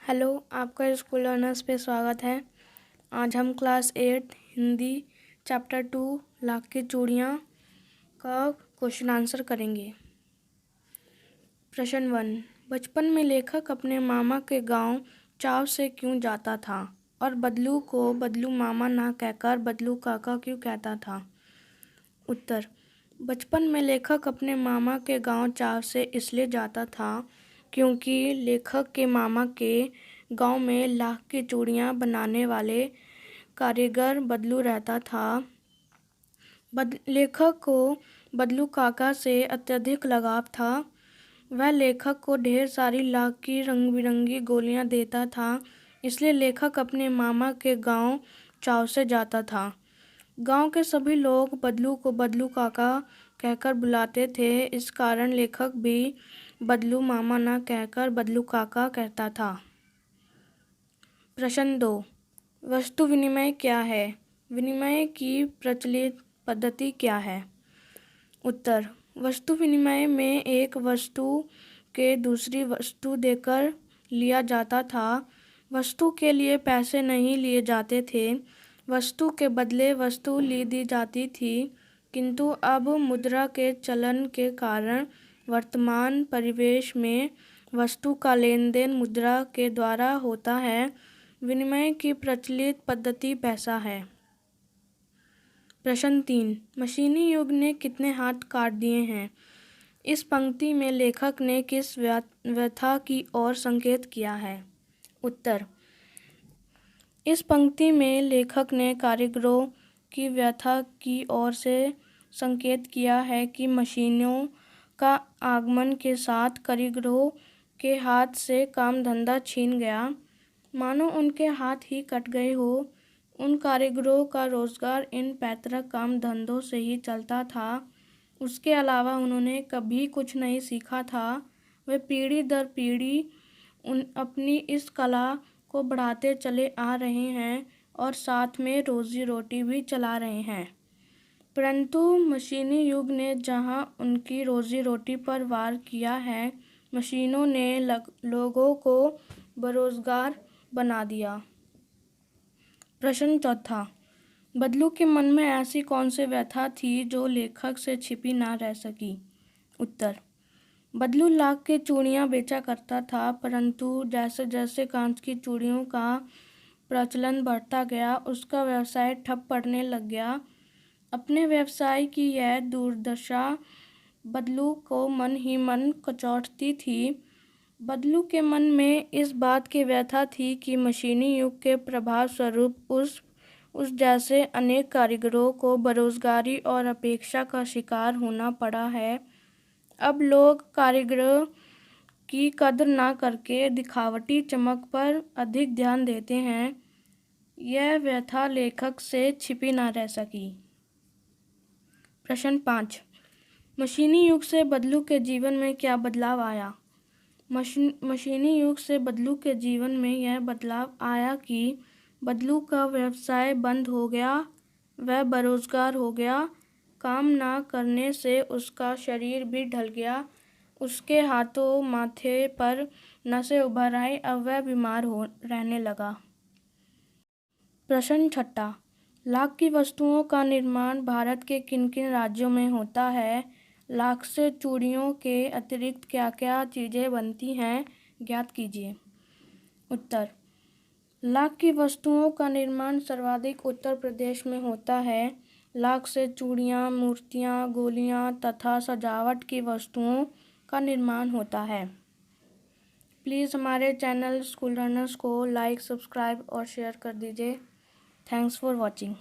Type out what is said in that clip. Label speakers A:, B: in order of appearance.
A: Hello, आपका school learners पे स्वागत है। आज हम क्लास 8 हिंदी चैप्टर 2 लाख की चूड़ियाँ का क्वेश्चन आंसर करेंगे। प्रश्न 1। बचपन में लेखक अपने मामा के गांव चाव से क्यों जाता था और बदलू को बदलू मामा ना कहकर बदलू काका क्यों कहता था? उत्तर। बचपन में लेखक अपने मामा के गांव चाव से इसलिए जाता था क्योंकि लेखक के मामा के गांव में लाख की चूड़ियाँ बनाने वाले कारीगर बदलू रहता था। लेखक को बदलू काका से अत्यधिक लगाव था। वह लेखक को ढेर सारी लाख की रंग बिरंगी गोलियां देता था, इसलिए लेखक अपने मामा के गांव चाव से जाता था। गांव के सभी लोग बदलू को बदलू काका कहकर बुलाते थे, इस कारण लेखक भी बदलू मामा ना कहकर बदलू काका कहता था। प्रश्न 2। वस्तु विनिमय क्या है? विनिमय की प्रचलित पद्धति क्या है? उत्तर। वस्तु विनिमय में एक वस्तु के दूसरी वस्तु देकर लिया जाता था। वस्तु के लिए पैसे नहीं लिए जाते थे, वस्तु के बदले वस्तु दी जाती थी। किंतु अब मुद्रा के चलन के कारण वर्तमान परिवेश में वस्तु का लेन देन मुद्रा के द्वारा होता है। विनिमय की प्रचलित पद्धति पैसा है। प्रश्न 3। मशीनी युग ने कितने हाथ काट दिए हैं? इस पंक्ति में लेखक ने किस व्यथा की ओर संकेत किया है? उत्तर। इस पंक्ति में लेखक ने कारीगरों की व्यथा की ओर से संकेत किया है कि मशीनों का आगमन के साथ कारीगरों के हाथ से काम धंधा छीन गया, मानो उनके हाथ ही कट गए हो। उन कारीगरों का रोजगार इन पैतृक काम धंधों से ही चलता था। उसके अलावा उन्होंने कभी कुछ नहीं सीखा था। वे पीढ़ी दर पीढ़ी अपनी इस कला को बढ़ाते चले आ रहे हैं और साथ में रोजी रोटी भी चला रहे हैं। परंतु मशीनी युग ने जहां उनकी रोजी रोटी पर वार किया है, मशीनों ने लोगों को बेरोजगार बना दिया। प्रश्न 4। बदलू के मन में ऐसी कौन सी व्यथा थी जो लेखक से छिपी ना रह सकी? उत्तर। बदलू लाख की चूड़ियाँ बेचा करता था, परंतु जैसे जैसे कांच की चूड़ियों का प्रचलन बढ़ता गया, उसका व्यवसाय ठप पड़ने लग गया। अपने व्यवसाय की यह दुर्दशा बदलू को मन ही मन कचोटती थी। बदलू के मन में इस बात की व्यथा थी कि मशीनी युग के प्रभाव स्वरूप उस जैसे अनेक कारीगरों को बेरोजगारी और अपेक्षा का शिकार होना पड़ा है। अब लोग कारीगरों की कदर ना करके दिखावटी चमक पर अधिक ध्यान देते हैं। यह व्यथा लेखक से छिपी ना रह सकी। प्रश्न 5। मशीनी युग से बदलू के जीवन में क्या बदलाव आया? मशीनी युग से बदलू के जीवन में यह बदलाव आया कि बदलू का व्यवसाय बंद हो गया, वह बेरोजगार हो गया। काम ना करने से उसका शरीर भी ढल गया, उसके हाथों माथे पर नसें उभर आई, अब वह बीमार रहने लगा। प्रश्न 6। लाख की वस्तुओं का निर्माण भारत के किन किन राज्यों में होता है? लाख से चूड़ियों के अतिरिक्त क्या क्या चीज़ें बनती हैं, ज्ञात कीजिए। उत्तर। लाख की वस्तुओं का निर्माण सर्वाधिक उत्तर प्रदेश में होता है। लाख से चूड़ियाँ, मूर्तियाँ, गोलियाँ तथा सजावट की वस्तुओं का निर्माण होता है। प्लीज़ हमारे चैनल स्कूल रनर्स को लाइक, सब्सक्राइब और शेयर कर दीजिए। Thanks for watching.